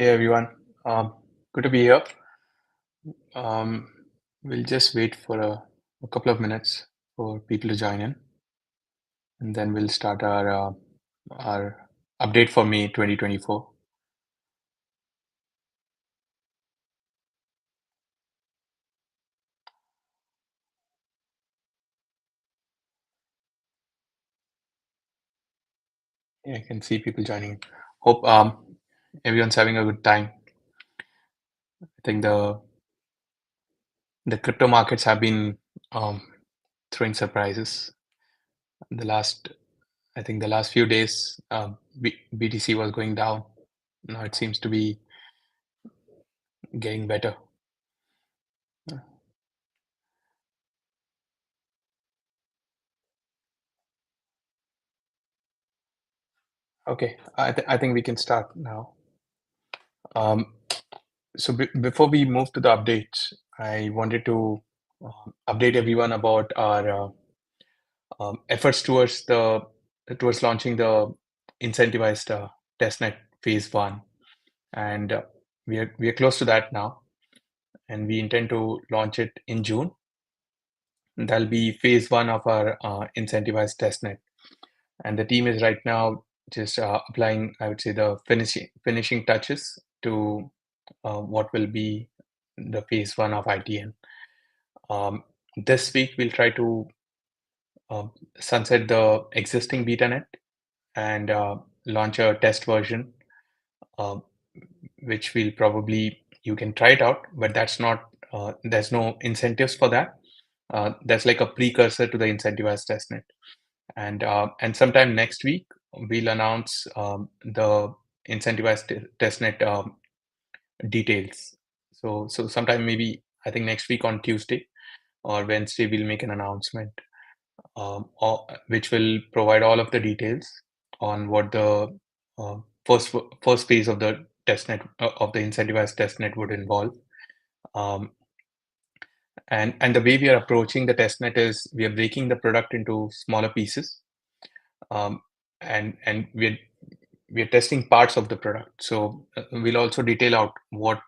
Hey everyone, good to be here. Um, we'll just wait for a couple of minutes for people to join in, and then we'll start our update for May 2024. Yeah, I can see people joining. Hope everyone's having a good time. I think the crypto markets have been um, throwing surprises. The last, I think the last few days, BTC was going down. Now it seems to be getting better. Okay, I think we can start now. Um, so before we move to the updates, I wanted to update everyone about our efforts towards launching the incentivized testnet phase one, and we are close to that now, and we intend to launch it in June. That'll be phase one of our incentivized testnet, and the team is right now just applying, I would say, the finishing touches to what will be the phase one of ITN. Um, this week, we'll try to uh, sunset the existing BetaNet and launch a test version, uh, which will probably you can try it out, but there's no incentives for that. That's like a precursor to the incentivized testnet. And sometime next week, we'll announce the incentivized testnet details. So sometime maybe I think next week on Tuesday or Wednesday, we'll make an announcement, which will provide all of the details on what the uh, first phase of the testnet of the incentivized testnet would involve. Um, and the way we are approaching the testnet is we are breaking the product into smaller pieces, um, and we're testing parts of the product. So we'll also detail out what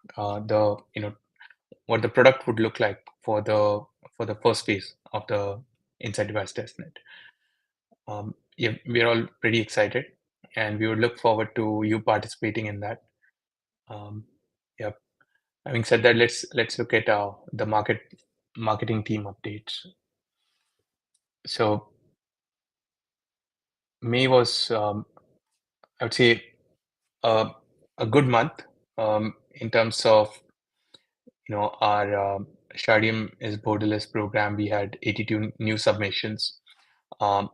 what the product would look like for the first phase of the incentivized testnet. Yeah, we're all pretty excited, and we would look forward to you participating in that. Um, yeah. Having said that, let's look at the marketing team updates. So May was, I would say, uh, a good month in terms of our Shardeum is borderless program. We had 82 new submissions. Our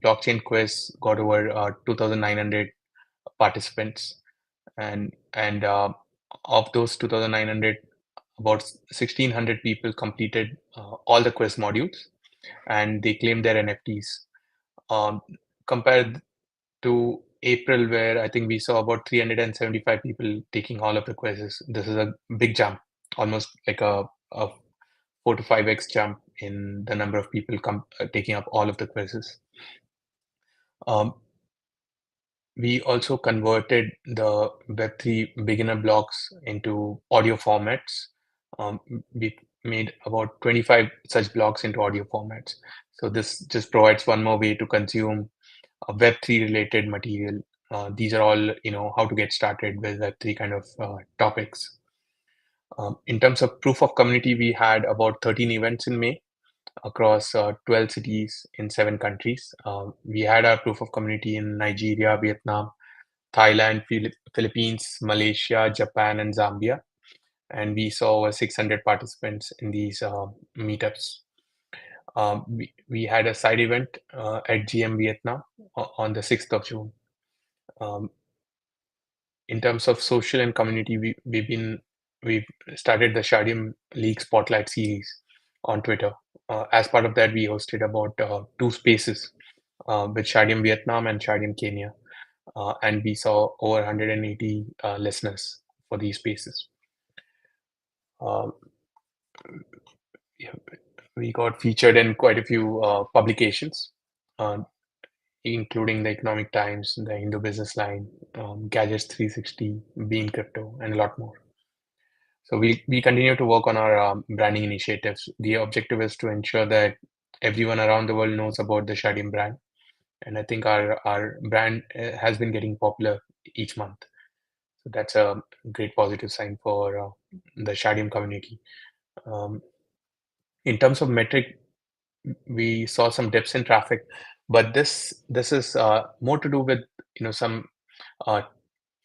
blockchain quiz got over 2,900 participants, and of those 2,900, about 1,600 people completed all the quiz modules, and they claimed their NFTs. Um, compared to April, where I think we saw about 375 people taking all of the quizzes. This is a big jump, almost like a 4 to 5x jump in the number of people taking up all of the quizzes. Um, we also converted the Web3 beginner blocks into audio formats. We made about 25 such blocks into audio formats. So this just provides one more way to consume Web3 related material. These are all, how to get started with Web3 kind of topics. In terms of proof of community, we had about 13 events in May across 12 cities in 7 countries. We had our proof of community in Nigeria, Vietnam, Thailand, Philippines, Malaysia, Japan, and Zambia. And we saw over 600 participants in these meetups. We had a side event at GM Vietnam on the 6th of June. Um, in terms of social and community, we've started the Shardeum League Spotlight series on Twitter. As part of that, we hosted about 2 spaces with Shardeum Vietnam and Shardeum Kenya, and we saw over 180 listeners for these spaces. Um, yeah, we got featured in quite a few publications. Uh, including the Economic Times, the Indo Business Line, Gadgets 360, Bean Crypto, and a lot more. So we continue to work on our branding initiatives. The objective is to ensure that everyone around the world knows about the Shardeum brand, and I think our brand has been getting popular each month. So that's a great positive sign for the Shardeum community. Um, in terms of metric, we saw some dips in traffic, but this is more to do with some uh,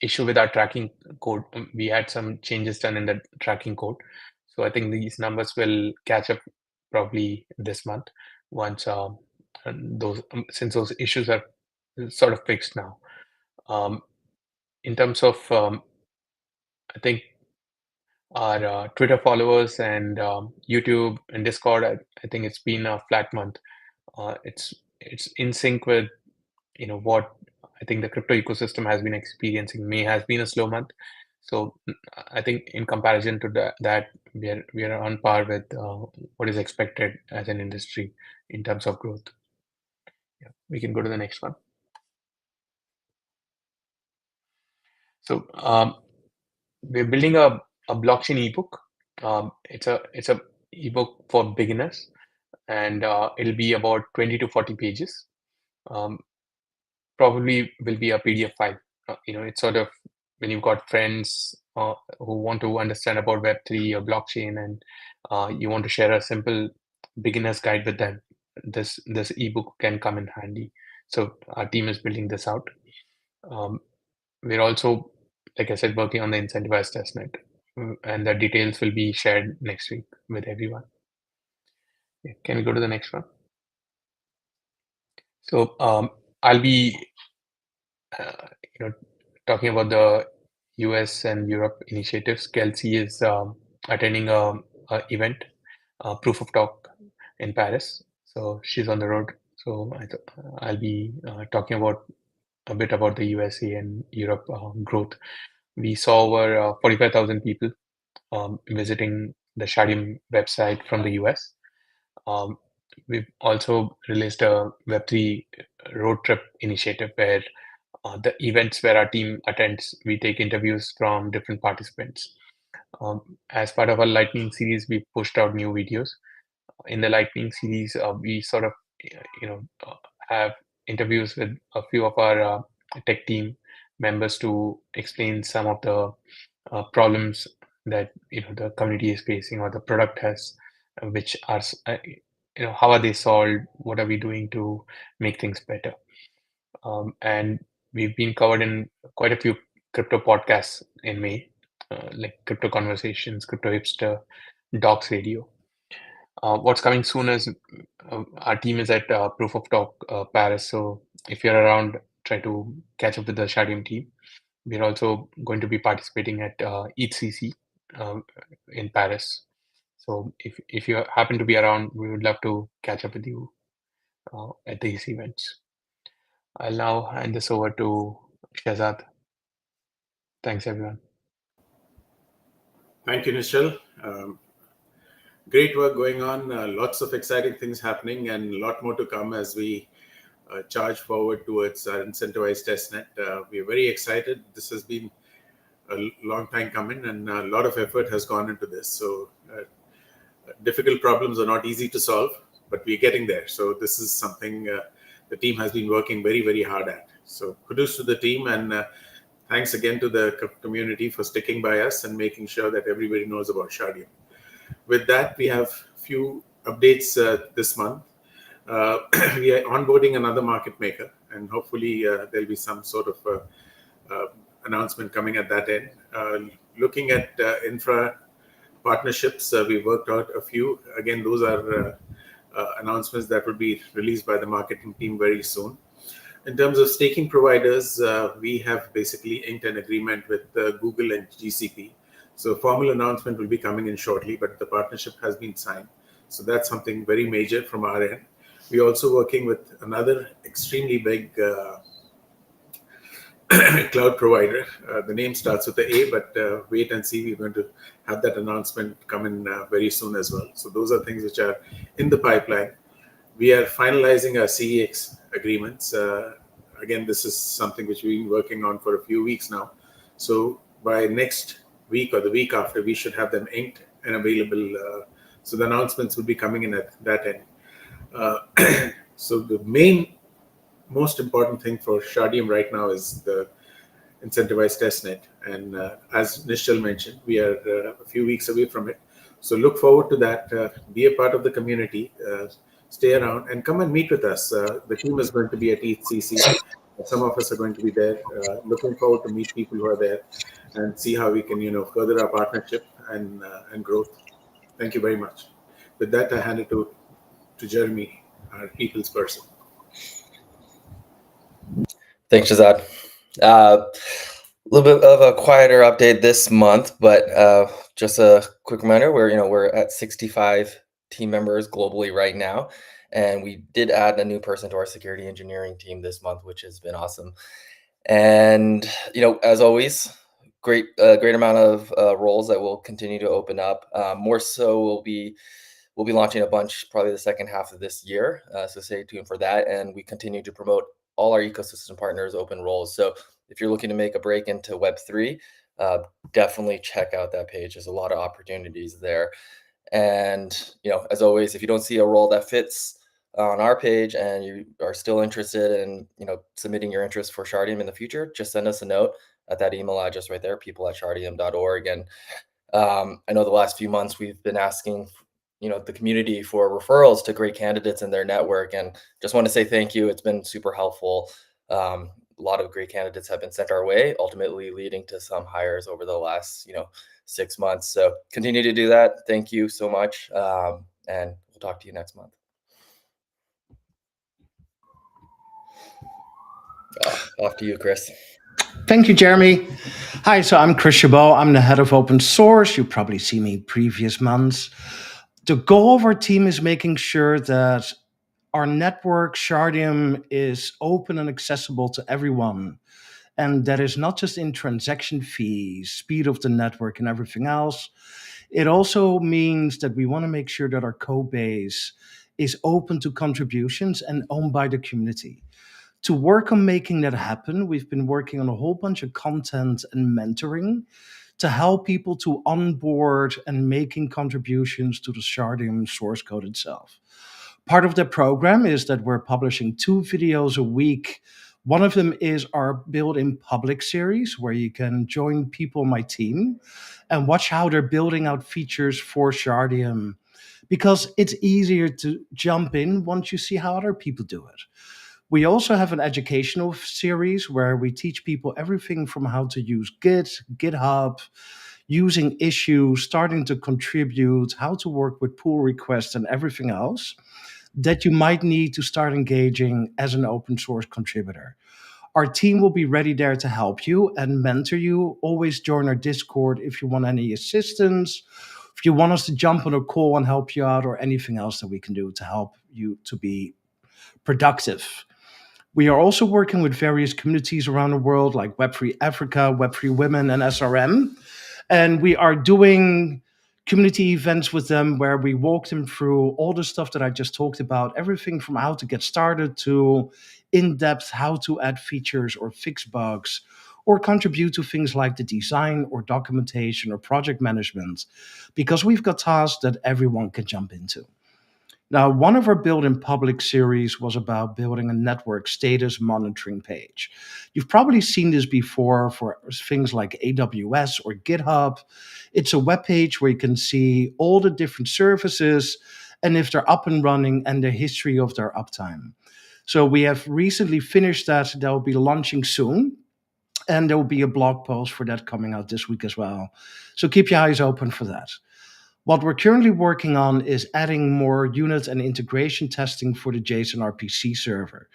issue with our tracking code. We had some changes done in the tracking code, so I think these numbers will catch up probably this month once and those since those issues are sort of fixed now. Um, in terms of I think our Twitter followers and YouTube and Discord, I think it's been a flat month. It's in sync with what I think the crypto ecosystem has been experiencing. May has been a slow month, so I think in comparison to that we are on par with what is expected as an industry in terms of growth. Yeah, we can go to the next one. So we're building a blockchain ebook. It's a ebook for beginners, and it'll be about 20 to 40 pages. Um, Probably will be a PDF file. It's sort of when you've got friends who want to understand about Web3 or blockchain, and you want to share a simple beginner's guide with them. This ebook can come in handy. So our team is building this out. Um, we're also, like I said, working on the incentivized testnet, and the details will be shared next week with everyone. Yeah, can we go to the next one? So I'll be uh, you know, talking about the US and Europe initiatives. Kelsey is attending a event, Proof of Talk in Paris. So she's on the road. So I'll be talking about a bit about the USA and Europe growth. We saw over 45,000 people visiting the Shardeum website from the US. Um, we've also released a Web3 road trip initiative where the events where our team attends, we take interviews from different participants. As part of our Lightning series, we pushed out new videos. In the Lightning series, we sort of, have interviews with a few of our tech team members to explain some of the problems that the community is facing or the product has, which are, how are they solved? What are we doing to make things better? And we've been covered in quite a few crypto podcasts in May, like Crypto Conversations, Crypto Hipster, Docs Radio. What's coming soon is our team is at Proof of Talk Paris. So if you're around, try to catch up with the Shardeum team. We're also going to be participating at ETHCC in Paris. So if you happen to be around, we would love to catch up with you at these events. I'll now hand this over to Shazad. Thanks, everyone. Thank you, Nischal. Great work going on. Lots of exciting things happening, and a lot more to come as we charge forward towards our incentivized testnet. We are very excited. This has been a long time coming, and a lot of effort has gone into this. So difficult problems are not easy to solve, but we're getting there. So this is something the team has been working very, very hard at. So kudos to the team, and thanks again to the community for sticking by us and making sure that everybody knows about Shardeum. With that, we have a few updates this month. We are onboarding another market maker, and hopefully there'll be some sort of announcement coming at that end. Looking at infra partnerships, we worked out a few. Again, those are announcements that will be released by the marketing team very soon. In terms of staking providers, we have basically inked an agreement with Google and GCP. So formal announcement will be coming in shortly, but the partnership has been signed. So that's something very major from our end. We're also working with another extremely big cloud provider. The name starts with the A, but wait and see. We're going to have that announcement come in very soon as well. So those are things which are in the pipeline. We are finalizing our CEX agreements. Again, this is something which we've been working on for a few weeks now. So by next week or the week after, we should have them inked and available. So the announcements will be coming in at that end. So the most important thing for Shardeum right now is the incentivized testnet. And as Nischal mentioned, we are a few weeks away from it. So look forward to that. Be a part of the community. Stay around and come and meet with us. The team is going to be at ECC. Some of us are going to be there. Looking forward to meet people who are there and see how we can, further our partnership and growth. Thank you very much. With that, I hand it to Jeremy, our people's person. Thanks, Shazad. A little bit of a quieter update this month, but just a quick reminder: we're at 65 team members globally right now, and we did add a new person to our security engineering team this month, which has been awesome. And as always, great amount of roles that will continue to open up. More so, we'll be launching a bunch probably the second half of this year. So stay tuned for that. And we continue to promote all our ecosystem partners open roles. So if you're looking to make a break into Web3, definitely check out that page. There's a lot of opportunities there. And, as always, if you don't see a role that fits on our page and you are still interested in, submitting your interest for Shardeum in the future, just send us a note at that email address right there, people@shardeum.org. And I know the last few months we've been asking the community for referrals to great candidates in their network, and just want to say thank you. It's been super helpful. A lot of great candidates have been sent our way, ultimately leading to some hires over the last 6 months. So continue to do that. Thank you so much, and we'll talk to you next month. Off to you, Chris. Thank you, Jeremy. Hi, so I'm Chris Chabot. I'm the head of open source. You probably see me previous months. The goal of our team is making sure that our network, Shardeum, is open and accessible to everyone. And that is not just in transaction fees, speed of the network, and everything else. It also means that we want to make sure that our code base is open to contributions and owned by the community. To work on making that happen, we've been working on a whole bunch of content and mentoring to help people to onboard and making contributions to the Shardeum source code itself. Part of the program is that we're publishing 2 videos a week. One of them is our Build in Public series, where you can join people on my team and watch how they're building out features for Shardeum, because it's easier to jump in once you see how other people do it. We also have an educational series where we teach people everything from how to use Git, GitHub, using issues, starting to contribute, how to work with pull requests and everything else that you might need to start engaging as an open source contributor. Our team will be ready there to help you and mentor you. Always join our Discord if you want any assistance, if you want us to jump on a call and help you out, or anything else that we can do to help you to be productive. We are also working with various communities around the world, like Web3 Africa, Web3 Women, and SRM. And we are doing community events with them where we walk them through all the stuff that I just talked about, everything from how to get started to in-depth how to add features or fix bugs or contribute to things like the design or documentation or project management, because we've got tasks that everyone can jump into. Now, one of our Build in Public series was about building a network status monitoring page. You've probably seen this before for things like AWS or GitHub. It's a web page where you can see all the different services and if they're up and running and the history of their uptime. So we have recently finished that. That will be launching soon. And there will be a blog post for that coming out this week as well. So keep your eyes open for that. What we're currently working on is adding more unit and integration testing for the JSON RPC server.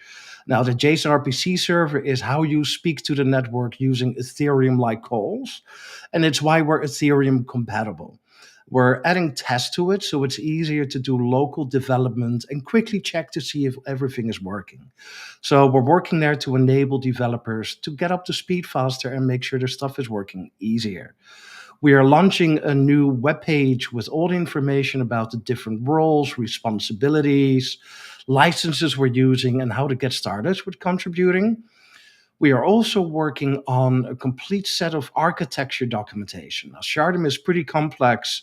Now, the JSON RPC server is how you speak to the network using Ethereum-like calls, and it's why we're Ethereum compatible. We're adding tests to it, so it's easier to do local development and quickly check to see if everything is working. So we're working there to enable developers to get up to speed faster and make sure their stuff is working easier. We are launching a new webpage with all the information about the different roles, responsibilities, licenses we're using, and how to get started with contributing. We are also working on a complete set of architecture documentation. Now, Shardeum is pretty complex,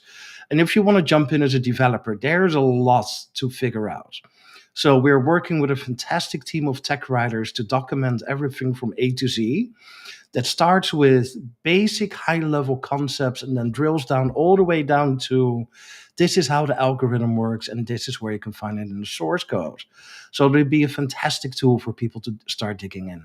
and if you want to jump in as a developer, there's a lot to figure out. So we're working with a fantastic team of tech writers to document everything from A to Z. That starts with basic high-level concepts and then drills down all the way down to this is how the algorithm works and this is where you can find it in the source code. So it'll be a fantastic tool for people to start digging in.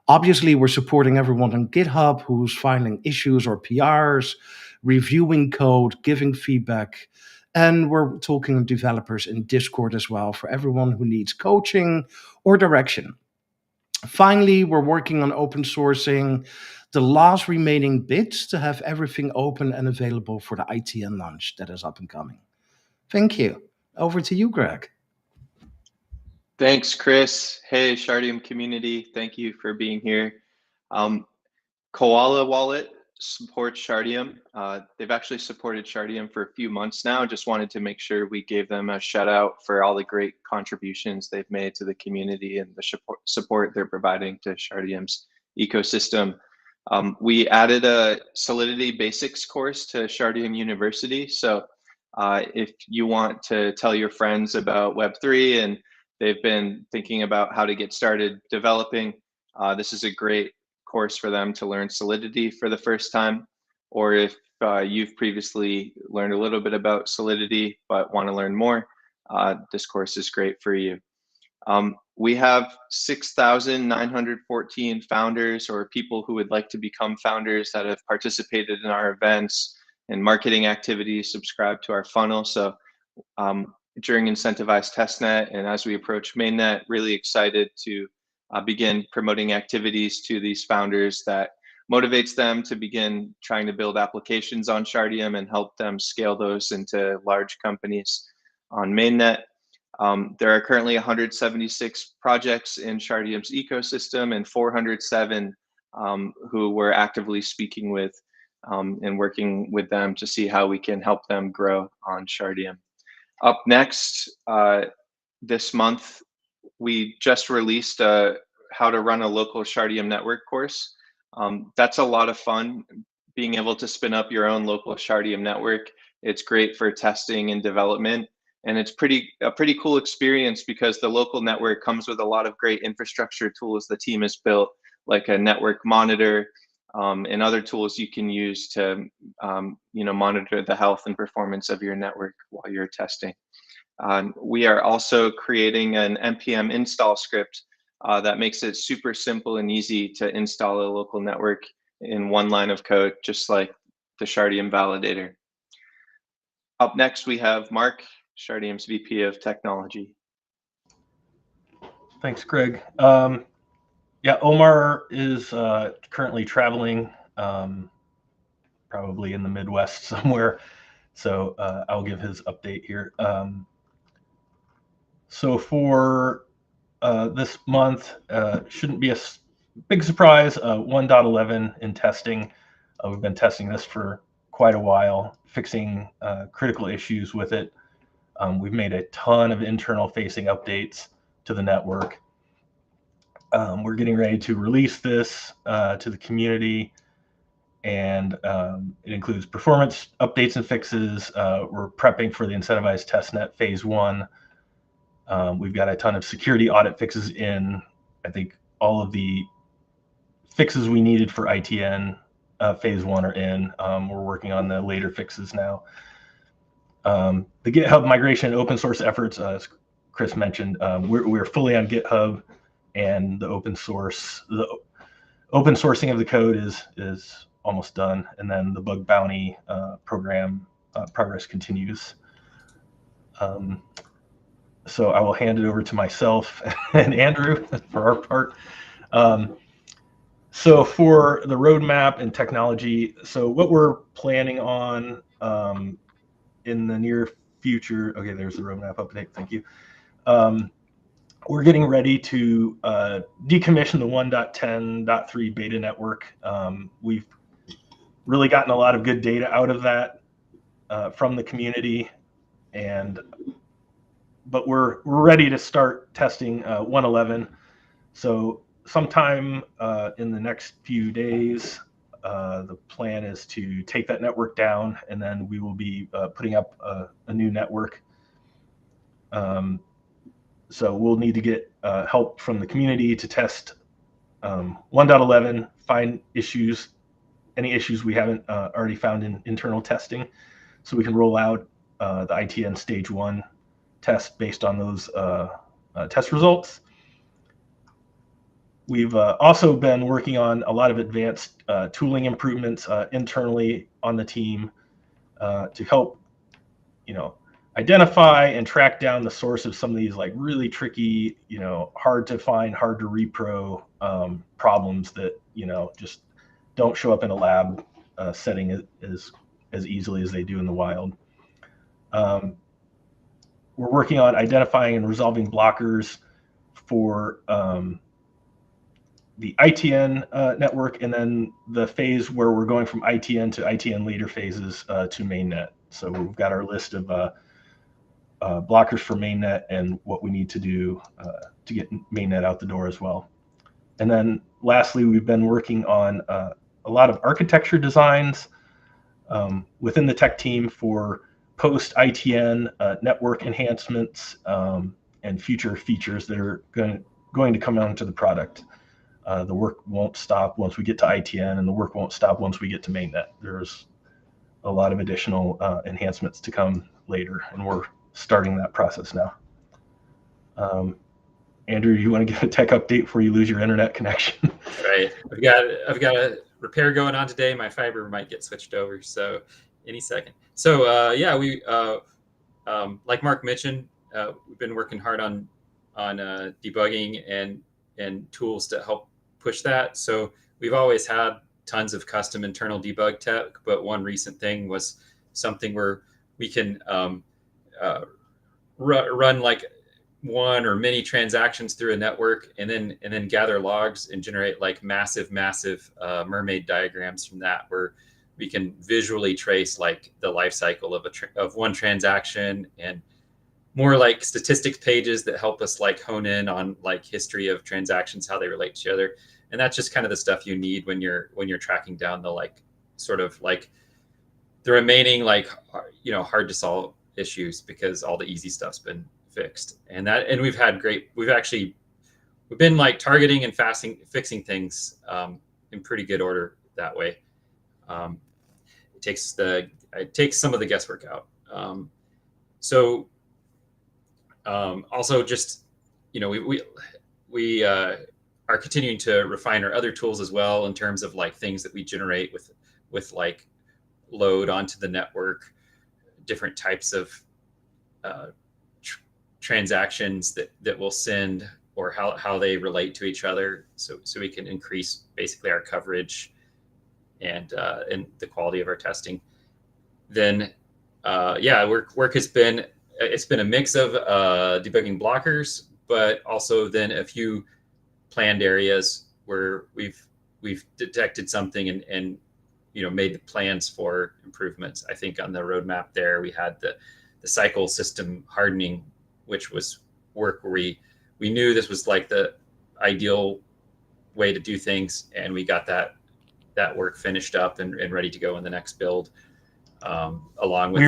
Obviously, we're supporting everyone on GitHub who's finding issues or PRs, reviewing code, giving feedback. And we're talking to developers in Discord as well for everyone who needs coaching or direction. Finally, we're working on open sourcing the last remaining bits to have everything open and available for the ITN launch that is up and coming. Thank you. Over to you, Greg. Thanks, Chris. Hey, Shardeum community. Thank you for being here. Koala Wallet supports Shardeum. They've actually supported Shardeum for a few months now. Just wanted to make sure we gave them a shout out for all the great contributions they've made to the community and the support they're providing to Shardeum's ecosystem. We added a Solidity Basics course to Shardeum University. So if you want to tell your friends about Web3 and they've been thinking about how to get started developing, this is a great course for them to learn Solidity for the first time. Or if you've previously learned a little bit about Solidity but want to learn more, this course is great for you. We have 6,914 founders or people who would like to become founders that have participated in our events and marketing activities, subscribed to our funnel. So during Incentivized testnet and as we approach mainnet, really excited to begin promoting activities to these founders that motivates them to begin trying to build applications on Shardeum and help them scale those into large companies on mainnet. There are currently 176 projects in Shardeum's ecosystem and 407 who we're actively speaking with and working with them to see how we can help them grow on Shardeum. Up next, this month, we just released how to run a local Shardeum network course. That's a lot of fun, being able to spin up your own local Shardeum network. It's great for testing and development. And it's a pretty cool experience because the local network comes with a lot of great infrastructure tools the team has built, like a network monitor and other tools you can use to monitor the health and performance of your network while you're testing. We are also creating an npm install script that makes it super simple and easy to install a local network in one line of code, just like the Shardeum validator. Up next, we have Mark, Shardeum's VP of Technology. Thanks, Greg. Yeah, Omar is currently traveling, probably in the Midwest somewhere. So I'll give his update here. So for this month, shouldn't be a big surprise, 1.11 in testing. We've been testing this for quite a while, fixing critical issues with it. We've made a ton of internal facing updates to the network. We're getting ready to release this to the community, and it includes performance updates and fixes. We're prepping for the Incentivized testnet phase 1. We've got a ton of security audit fixes in. I think all of the fixes we needed for ITN phase 1 are in. We're working on the later fixes now. The GitHub migration and open source efforts, as Chris mentioned, we're fully on GitHub, and the open sourcing of the code is almost done, and then the bug bounty program progress continues. So I will hand it over to myself and Andrew for our part. So for the roadmap and technology, so what we're planning on in the near future, okay, there's the roadmap update, thank you. We're getting ready to decommission the 1.10.3 beta network. We've really gotten a lot of good data out of that from the community, and but we're ready to start testing 111. So sometime in the next few days, the plan is to take that network down, and then we will be putting up a new network. So we'll need to get help from the community to test 1.11, find issues, any issues we haven't already found in internal testing, so we can roll out the ITN stage 1 test based on those test results. We've also been working on a lot of advanced tooling improvements internally on the team to help, identify and track down the source of some of these like really tricky, hard to find, hard to repro problems that, just don't show up in a lab setting as easily as they do in the wild. We're working on identifying and resolving blockers for the ITN network, and then the phase where we're going from ITN to ITN later phases to mainnet. So we've got our list of blockers for mainnet and what we need to do to get mainnet out the door as well. And then lastly, we've been working on a lot of architecture designs within the tech team for post ITN network enhancements and future features that are going to come onto the product. The work won't stop once we get to ITN, and the work won't stop once we get to mainnet. There's a lot of additional enhancements to come later, and we're starting that process now. Andrew, you want to give a tech update before you lose your internet connection? Right. I've got a repair going on today. My fiber might get switched over, so any second. So yeah, we like Mark mentioned, we've been working hard on debugging and tools to help push that. So we've always had tons of custom internal debug tech, but one recent thing was something where we can run like one or many transactions through a network, and then gather logs and generate like massive mermaid diagrams from that, where we can visually trace like the life cycle of one transaction, and more like statistics pages that help us like hone in on like history of transactions, how they relate to each other. And that's just kind of the stuff you need when you're tracking down the like sort of like the remaining like hard to solve issues, because all the easy stuff's been fixed. And we've been like targeting and fixing things in pretty good order that way. It takes some of the guesswork out. Also just, we are continuing to refine our other tools as well, in terms of like things that we generate with like load onto the network, different types of transactions that we'll send, or how they relate to each other, so we can increase basically our coverage and the quality of our testing. Then work has been, it's been a mix of debugging blockers, but also then a few planned areas where we've detected something and made the plans for improvements. I think on the roadmap there we had the cycle system hardening, which was work where we knew this was like the ideal way to do things, and we got that work finished up and ready to go in the next build. Along with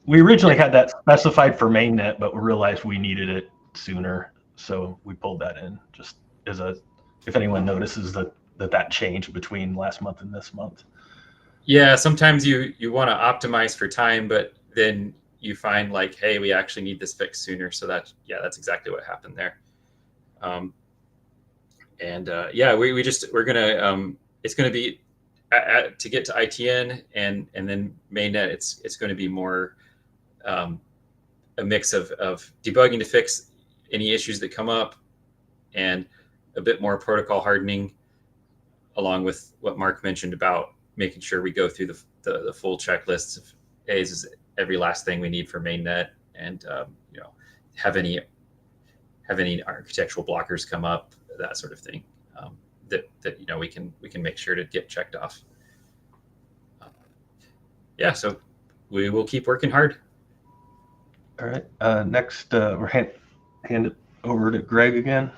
we originally had that specified for mainnet, but we realized we needed it sooner, so we pulled that in, just as if anyone notices that changed between last month and this month. Yeah, sometimes you want to optimize for time, but then you find like, hey, we actually need this fixed sooner. So that's exactly what happened there. We're gonna it's gonna be to get to ITN and then mainnet. It's going to be more a mix of debugging to fix any issues that come up, and a bit more protocol hardening, along with what Mark mentioned about making sure we go through the full checklists of, hey, this is every last thing we need for mainnet, and have any architectural blockers come up, that sort of thing, that we can make sure to get checked off. So we will keep working hard. All right. Next, we're hand it over to Greg again.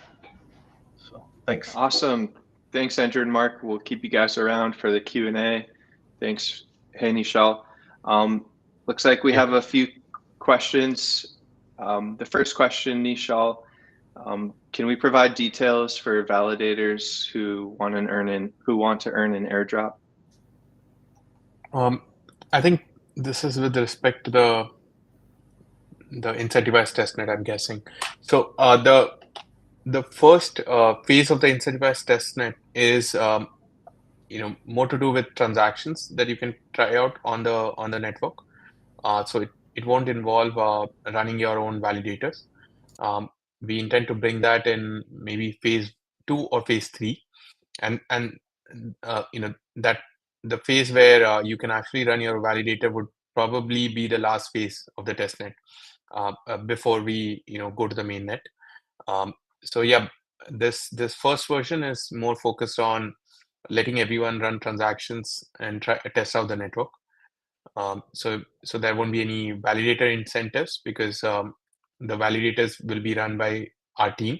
So thanks. Awesome. Thanks, Andrew and Mark. We'll keep you guys around for the Q&A. Thanks. Hey, Nischal. Looks like we have a few questions. The first question, Nischal, can we provide details for validators who want to earn an airdrop? I think this is with respect to the incentivized testnet, I'm guessing. So the first phase of the incentivized testnet is more to do with transactions that you can try out on the network. So it won't involve running your own validators. We intend to bring that in maybe phase 2 or phase 3, and that the phase where you can actually run your validator would probably be the last phase of the testnet before we go to the mainnet. So yeah, this first version is more focused on letting everyone run transactions and try test out the network. So there won't be any validator incentives because the validators will be run by our team.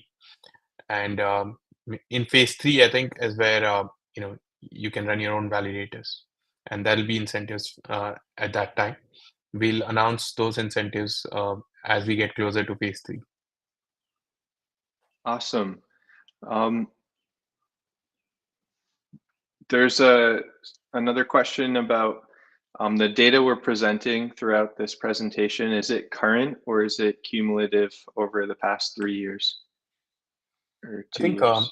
And in phase 3, I think, is where you can run your own validators, and there'll be incentives at that time. We'll announce those incentives as we get closer to phase 3. Awesome. There's another question about the data we're presenting throughout this presentation. Is it current or is it cumulative over the past 3 years or 2 years? I think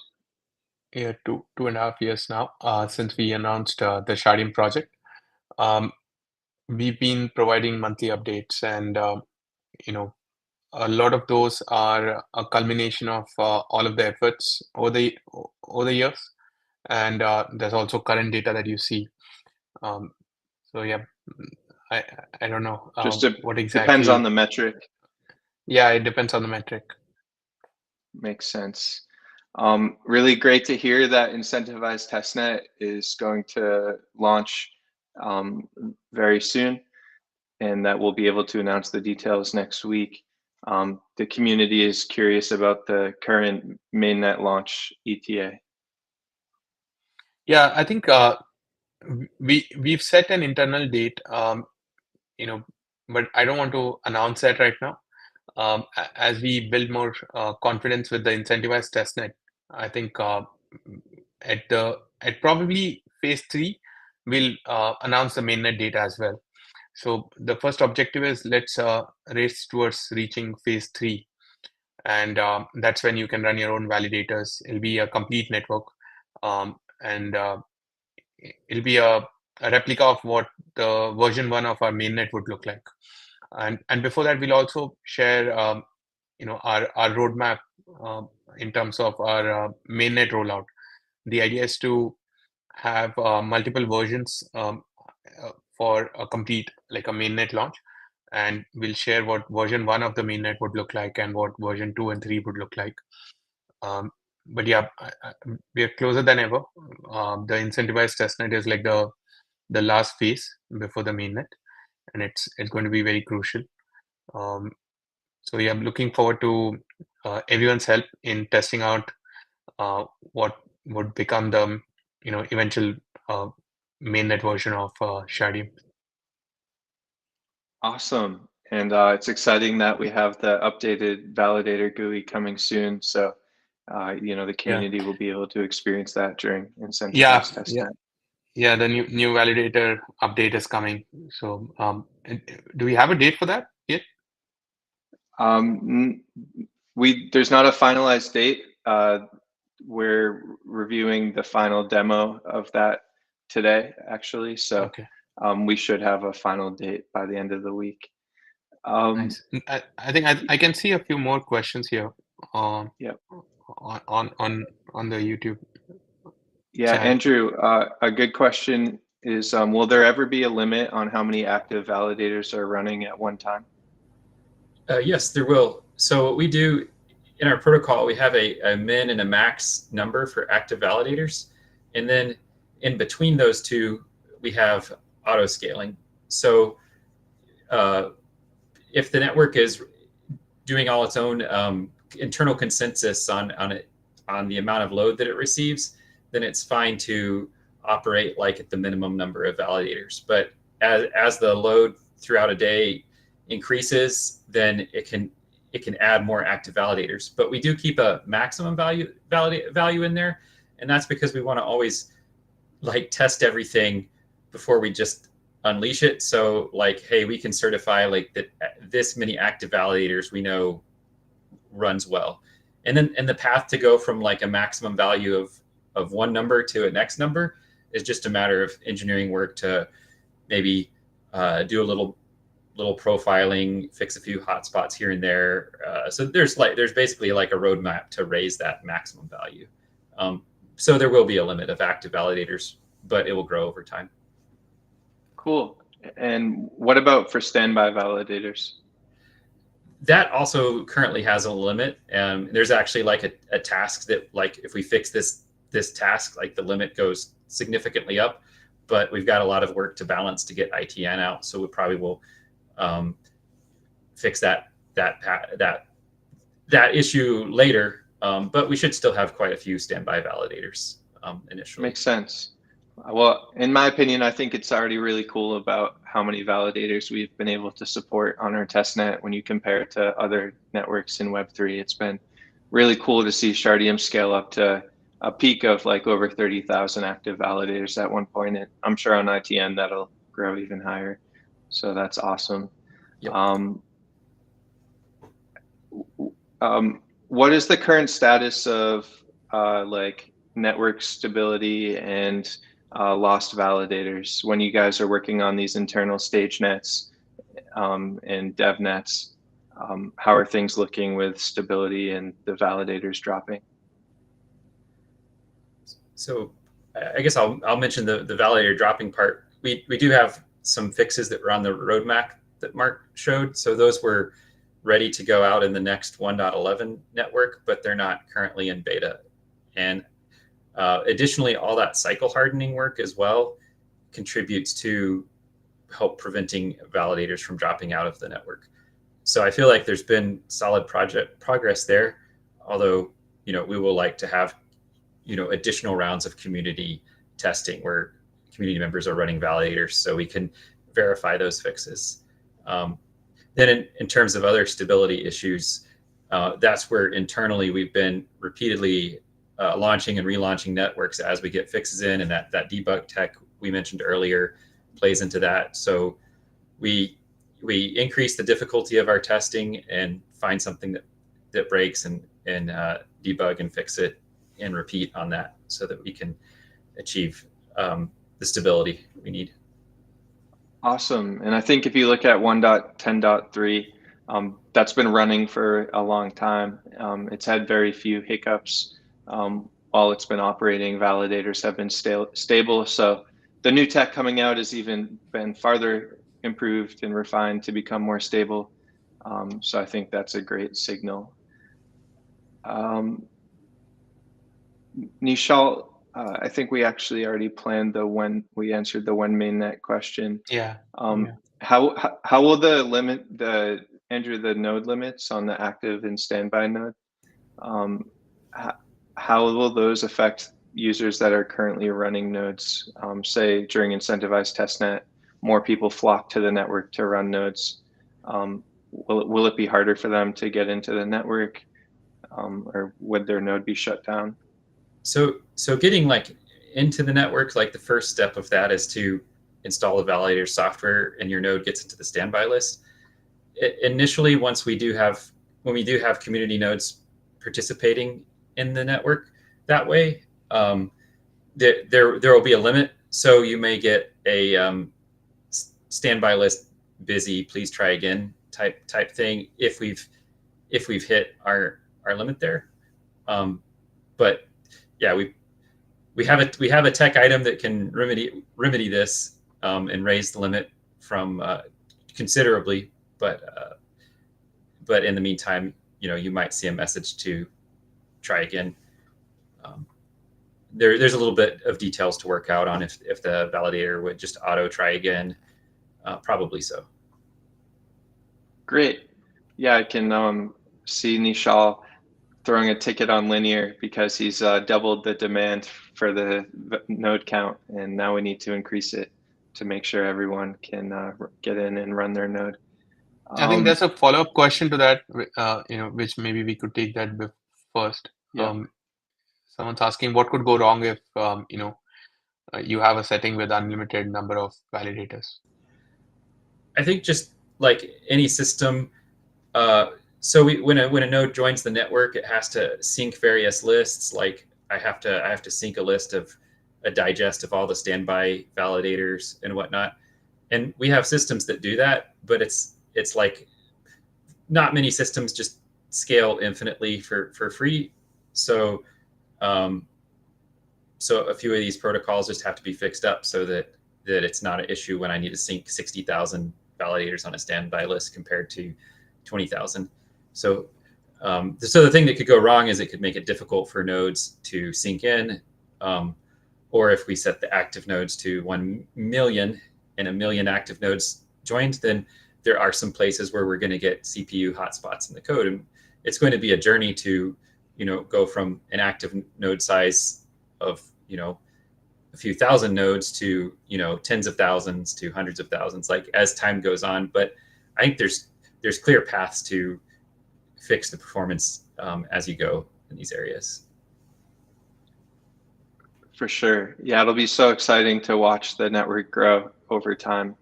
yeah, 2.5 years now since we announced the Shardeum project. We've been providing monthly updates, and a lot of those are a culmination of all of the efforts over the years, and there's also current data that you see. So yeah, I don't know what exactly. Depends on the metric. Yeah, it depends on the metric. Makes sense. Really great to hear that Incentivized Testnet is going to launch very soon, and that we'll be able to announce the details next week. The community is curious about the current mainnet launch ETA. Yeah, I think we've set an internal date, but I don't want to announce that right now. As we build more confidence with the incentivized testnet, I think at probably phase 3, we'll announce the mainnet data as well. So the first objective is let's race towards reaching phase 3, and that's when you can run your own validators. It'll be a complete network, and it'll be a replica of what the version 1 of our mainnet would look like. And before that, we'll also share our roadmap in terms of our mainnet rollout. The idea is to have multiple versions for a complete, like a mainnet launch, and we'll share what version 1 of the mainnet would look like and what version 2 and 3 would look like. But yeah, we are closer than ever. The incentivized testnet is like the last phase before the mainnet, and it's going to be very crucial. So yeah, I'm looking forward to everyone's help in testing out what would become the eventual mainnet version of Shardeum. Awesome. And it's exciting that we have the updated validator GUI coming soon. So the community will be able to experience that during Incentivized Testnet. Yeah, the new validator update is coming. So do we have a date for that yet? There's not a finalized date. We're reviewing the final demo of that today, actually. So okay. We should have a final date by the end of the week. Nice. I think I can see a few more questions here. Yep. On the YouTube. Yeah, chat. Andrew, a good question is, will there ever be a limit on how many active validators are running at one time? Yes, there will. So what we do in our protocol, we have a min and a max number for active validators. And then in between those two, we have auto scaling. So if the network is doing all its own internal consensus on the amount of load that it receives, then it's fine to operate like at the minimum number of validators. But as the load throughout a day increases, then it can add more active validators. But we do keep a maximum value in there, and that's because we want to always like test everything before we just unleash it. So like, hey, we can certify like that this many active validators we know runs well. And then the path to go from like a maximum value of one number to a next number is just a matter of engineering work to maybe do a little profiling, fix a few hotspots here and there. So there's basically like a roadmap to raise that maximum value. So there will be a limit of active validators, but it will grow over time. Cool. And what about for standby validators? That also currently has a limit. There's actually like a task that like if we fix this task, like the limit goes significantly up, but we've got a lot of work to balance to get ITN out. So we probably will fix that issue later. But we should still have quite a few standby validators initially. Makes sense. Well, in my opinion, I think it's already really cool about how many validators we've been able to support on our testnet when you compare it to other networks in Web3. It's been really cool to see Shardeum scale up to a peak of like over 30,000 active validators at one point. And I'm sure on ITN that'll grow even higher. So that's awesome. Yep. What is the current status of like network stability and lost validators when you guys are working on these internal stage nets and dev nets? How are things looking with stability and the validators dropping? So I guess I'll mention the validator dropping part. We do have some fixes that were on the roadmap that Mark showed. So those were ready to go out in the next 1.11 network, but they're not currently in beta. And additionally, all that cycle hardening work as well contributes to help preventing validators from dropping out of the network. So I feel like there's been solid progress there, although, we will like to have, additional rounds of community testing where community members are running validators so we can verify those fixes. Then in terms of other stability issues, that's where internally we've been repeatedly launching and relaunching networks as we get fixes in, and that debug tech we mentioned earlier plays into that. So we increase the difficulty of our testing and find something that breaks and debug and fix it and repeat on that so that we can achieve the stability we need. Awesome. And I think if you look at 1.10.3, that's been running for a long time. It's had very few hiccups while it's been operating. Validators have been stable. So the new tech coming out has even been farther improved and refined to become more stable. So I think that's a great signal. Nischal, I think we actually already planned we answered the when mainnet question. Yeah. How will the node limits on the active and standby node? How will those affect users that are currently running nodes? Say during incentivized testnet, more people flock to the network to run nodes. Will it be harder for them to get into the network, or would their node be shut down? So getting like into the network, like the first step of that is to install the validator software and your node gets into the standby list. Initially, when we do have community nodes participating in the network that way, there will be a limit. So you may get a standby list busy, please try again type thing if we've hit our limit there. But yeah, we have a tech item that can remedy this and raise the limit from considerably. But in the meantime, you might see a message to try again. There's a little bit of details to work out on if the validator would just auto try again. Probably so. Great. Yeah, I can see Nischal throwing a ticket on linear because he's doubled the demand for the node count, and now we need to increase it to make sure everyone can get in and run their node. I think there's a follow-up question to that, which maybe we could take that first. Yeah. Someone's asking what could go wrong if you have a setting with unlimited number of validators. I think just like any system, so when a node joins the network, it has to sync various lists. Like I have to sync a list of a digest of all the standby validators and whatnot. And we have systems that do that, but it's like not many systems just scale infinitely for free. So so a few of these protocols just have to be fixed up so that it's not an issue when I need to sync 60,000 validators on a standby list compared to 20,000. So so the thing that could go wrong is it could make it difficult for nodes to sync in, or if we set the active nodes to 1 million and 1 million active nodes joined, then there are some places where we're going to get CPU hotspots in the code, and it's going to be a journey to go from an active node size of a few thousand nodes to tens of thousands to hundreds of thousands, like as time goes on. But I think there's clear paths to fix the performance as you go in these areas. For sure. Yeah, it'll be so exciting to watch the network grow over time,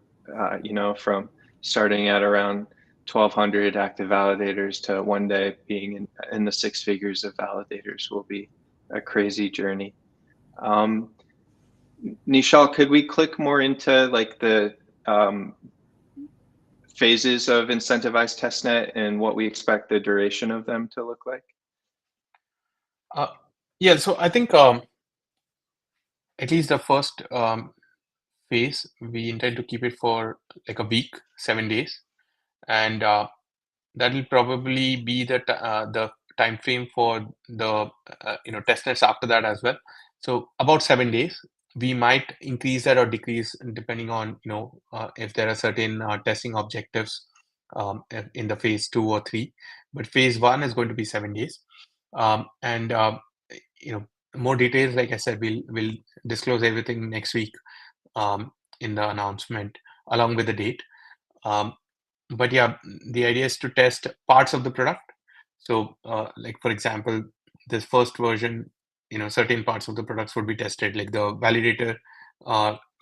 from starting at around 1,200 active validators to one day being in the six figures of validators will be a crazy journey. Nischal, could we click more into like the phases of incentivized testnet and what we expect the duration of them to look like? Yeah, so I think at least the first phase, we intend to keep it for like a week, 7 days, and that will probably be the time frame for the testnets after that as well. So about 7 days. We might increase that or decrease depending on if there are certain testing objectives in the phase 2 or 3. But phase 1 is going to be 7 days, and more details. Like I said, we'll disclose everything next week in the announcement along with the date. But yeah, the idea is to test parts of the product. So like for example, this first version, certain parts of the products would be tested, like the validator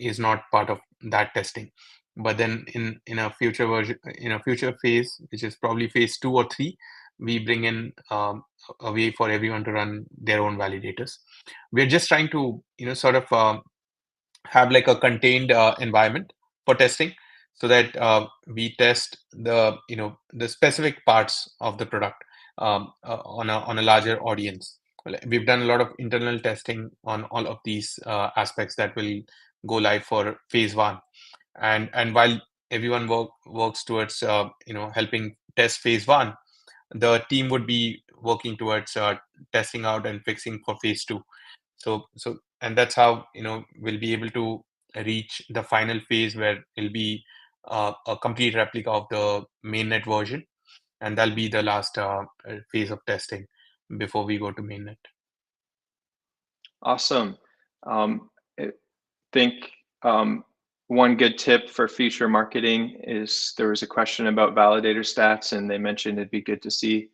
is not part of that testing. But then in a future version, in a future phase, which is probably phase 2 or 3, we bring in a way for everyone to run their own validators. We're just trying to sort of have like a contained environment for testing, so that we test the the specific parts of the product on a larger audience. We've done a lot of internal testing on all of these aspects that will go live for phase 1, and while everyone works towards helping test phase 1, the team would be working towards testing out and fixing for phase 2. And that's how we'll be able to reach the final phase where it'll be a complete replica of the mainnet version, and that'll be the last phase of testing before we go to mainnet. Awesome. I think one good tip for future marketing is there was a question about validator stats, and they mentioned it'd be good to see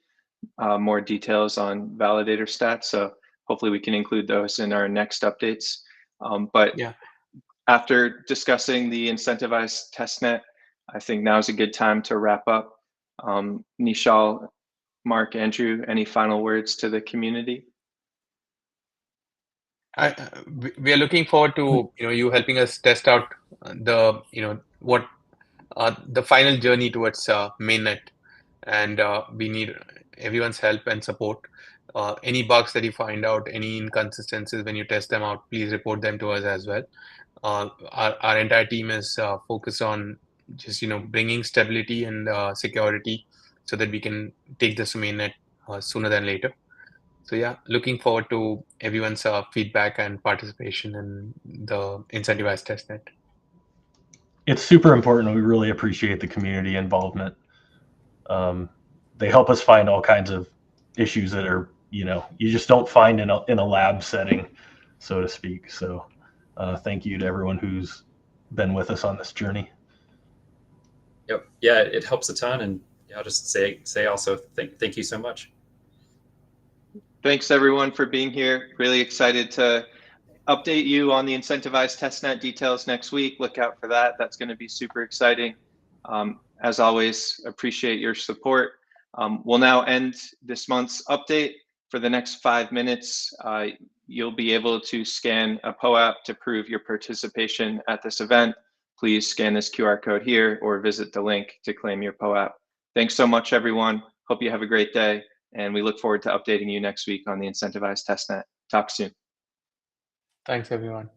more details on validator stats. So hopefully we can include those in our next updates. But yeah, after discussing the incentivized testnet, I think now is a good time to wrap up. Nischal, Mark, Andrew, any final words to the community? We are looking forward to you helping us test out the what the final journey towards mainnet, and we need everyone's help and support. Any bugs that you find out, any inconsistencies when you test them out, please report them to us as well. Our entire team is focused on just bringing stability and security so that we can take this to mainnet sooner than later. So yeah, looking forward to everyone's feedback and participation in the incentivized testnet. It's super important. We really appreciate the community involvement. They help us find all kinds of issues that are, you just don't find in a lab setting, so to speak. So thank you to everyone who's been with us on this journey. Yep. Yeah, it helps a ton. And I'll just say also thank you so much. Thanks everyone for being here. Really excited to update you on the Incentivized testnet details next week. Look out for that. That's going to be super exciting. As always, appreciate your support. We'll now end this month's update. For the next 5 minutes, you'll be able to scan a POAP to prove your participation at this event. Please scan this QR code here or visit the link to claim your POAP. Thanks so much, everyone. Hope you have a great day, and we look forward to updating you next week on the Incentivized testnet. Talk soon. Thanks, everyone.